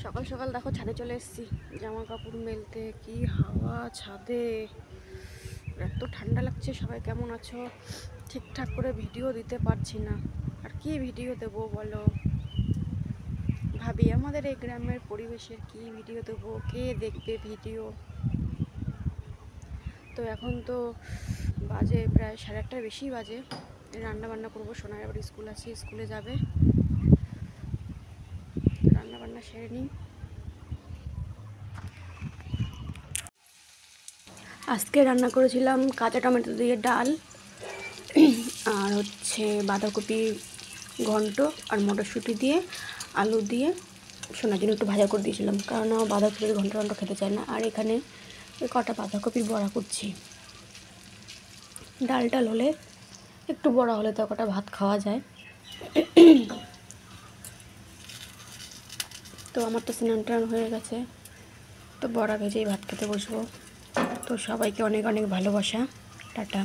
সকাল সকাল দেখো ছাদে চলে এসেছি জামা কাপড় মেলতে। কি হাওয়া ছাদে, এত ঠান্ডা লাগছে। সবাই কেমন আছো? ঠিকঠাক করে ভিডিও দিতে পারছি না, আর কি ভিডিও দেবো বলো? ভাবি আমাদের এই গ্রামের পরিবেশের কি ভিডিও দেবো, কে দেখবে ভিডিও? তো এখন তো বাজে প্রায় 8:30 বেশি বাজে। রান্না বান্না করবো, সোনার আবার স্কুল আছে, স্কুলে যাবে। রান্না বান্না সেরে নিই। আজকে রান্না করেছিলাম কাঁচা টমেটো দিয়ে ডাল, আর হচ্ছে বাঁধাকপি ঘন্ট, আর মটরশুঁটি দিয়ে আলু দিয়ে সোনার জন্য একটু ভাজা করে দিয়েছিলাম, কারণ আমার বাঁধাকপির ঘন্ট খেতে চায় না। আর এখানে কটা বাঁধাকপির বড়া করছি। ডাল টাল হলে একটু বড়া হলে তো কটা ভাত খাওয়া যায়। তো আমার তো স্নান টান হয়ে গেছে, তো বড়া ভেজেই ভাত খেতে বসবো। তো সবাইকে অনেক অনেক ভালোবাসা, টাটা।